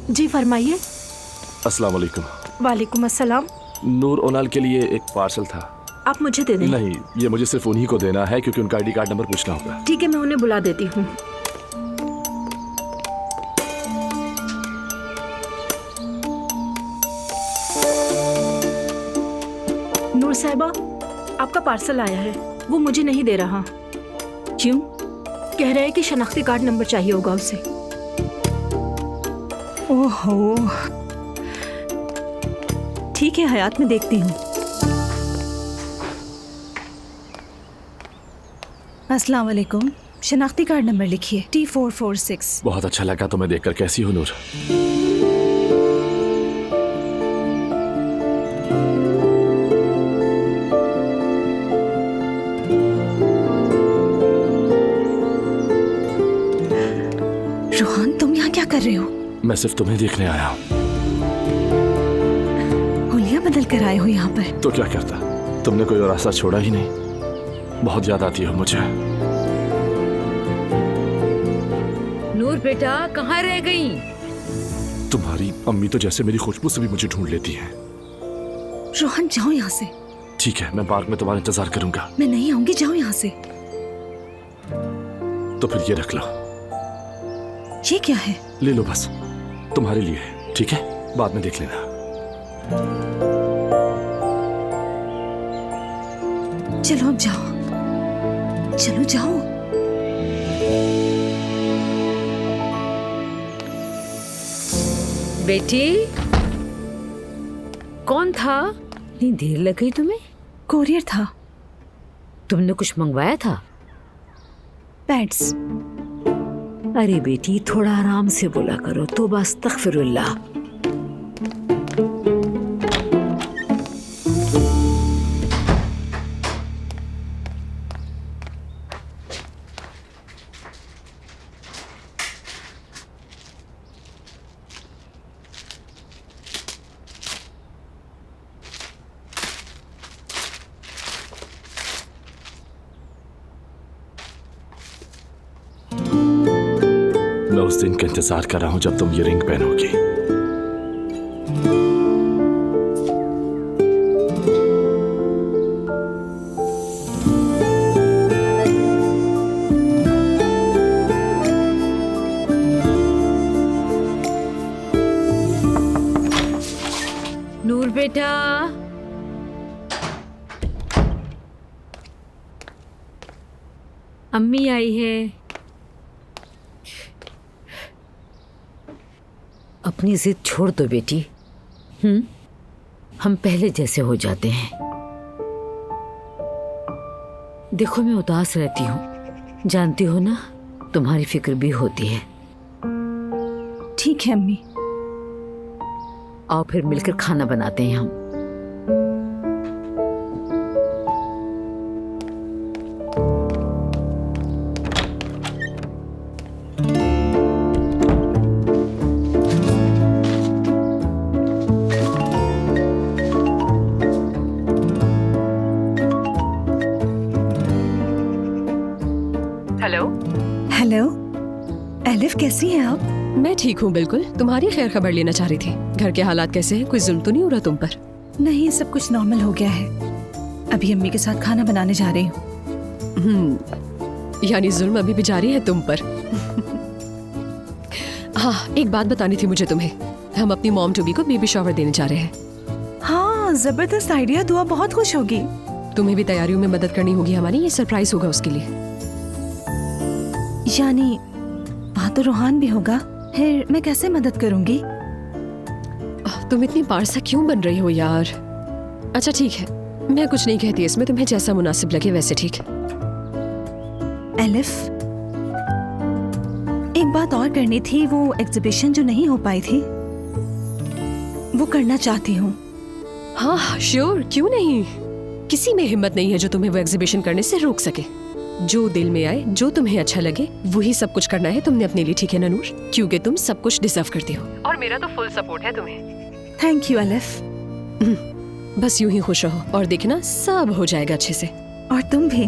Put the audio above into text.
जी फरमाइए। अस्सलाम वालेकुम। वालेकुम अस्सलाम। नूर ओनाल के लिए एक पार्सल था। आप मुझे दे दें। नहीं, ये मुझे सिर्फ उन्हीं को देना है क्योंकि उनका आईडी कार्ड नंबर पूछना होगा। ठीक है, मैं उन्हें बुला देती हूँ। नूर साहिबा, आपका पार्सल आया है। वो मुझे नहीं दे रहा। क्यों? कह रहा है कि शनाख्ती कार्ड नंबर चाहिए होगा उसे। ओहो, ठीक है हयात, में देखती हूँ। अस्सलाम वालेकुम। शनाख्ती कार्ड नंबर लिखिए T446। बहुत अच्छा लगा तुम्हें देखकर। कैसी हो नूर? रोहान, तुम यहाँ क्या कर रहे हो? मैं सिर्फ तुम्हें देखने आया हूँ। हुलिया बदल कर आए हो यहाँ पर? तो क्या करता, तुमने कोई और रास्ता छोड़ा ही नहीं। बहुत याद आती हो मुझे। नूर बेटा, कहाँ रह गई? तुम्हारी अम्मी तो जैसे मेरी खुशबू से भी मुझे ढूंढ लेती हैं। रोहन, जाओ यहाँ से। ठीक है, मैं पार्क में तुम्हारा इंतजार करूंगा। मैं नहीं आऊंगी, जाओ यहाँ से। तो फिर ये रख लो। ये क्या है? ले लो, बस तुम्हारे लिए है। ठीक है, बाद में देख लेना। चलो अब जाओ, चलो जाओ। बेटी, कौन था? इतनी देर लग गई तुम्हें? कोरियर था। तुमने कुछ मंगवाया था? पैड्स। अरे बेटी, थोड़ा आराम से बोला करो। तौबा अस्तगफिरुल्लाह। मैं उस दिन का इंतजार कर रहा हूं जब तुम ये रिंग पहनोगी। नूर बेटा, अम्मी आई है। अपनी जिद छोड़ दो बेटी। हम पहले जैसे हो जाते हैं। देखो, मैं उदास रहती हूँ, जानती हो ना। तुम्हारी फिक्र भी होती है। ठीक है अम्मी। आओ फिर मिलकर खाना बनाते हैं हम। हेलो एलिफ, कैसी हैं आप? मैं ठीक हूँ बिल्कुल। तुम्हारी खैर खबर लेना चाह रही थी। घर के हालात कैसे हैं? कोई जुल्म तो नहीं हो रहा तुम पर? नहीं, सब कुछ नॉर्मल हो गया है। अभी अम्मी के साथ खाना बनाने जा रही हूँ। यानी जुल्म अभी भी जारी है तुम पर। हाँ, एक बात बतानी थी मुझे तुम्हें। हम अपनी मॉम टू बी को बेबी शॉवर देने जा रहे हैं। हाँ, जबरदस्त आइडिया। दुआ बहुत खुश होगी। तुम्हें भी तैयारियों में मदद करनी होगी हमारी। ये सरप्राइज होगा उसके लिए। यानी वहाँ तो रोहान भी होगा, फिर मैं कैसे मदद करूंगी? तुम इतनी पारसा क्यों बन रही हो यार? अच्छा ठीक है, मैं कुछ नहीं कहती इसमें। तुम्हें जैसा मुनासिब लगे वैसे ठीक है। एलिफ, एक बात और करनी थी। वो एग्जीबिशन जो नहीं हो पाई थी, वो करना चाहती हूँ। हाँ श्योर, क्यों नहीं। किसी में हिम्मत नहीं है जो तुम्हें वो एग्जीबिशन करने से रोक सके। जो दिल में आए, जो तुम्हें अच्छा लगे, वही सब कुछ करना है तुमने अपने लिए। ठीक है ना नूर? क्योंकि तुम सब कुछ डिजर्व करती हो और मेरा तो फुल सपोर्ट है तुम्हें। Thank you elif. बस यूं ही खुश रहो और देखना सब हो जाएगा अच्छे से। और तुम भी।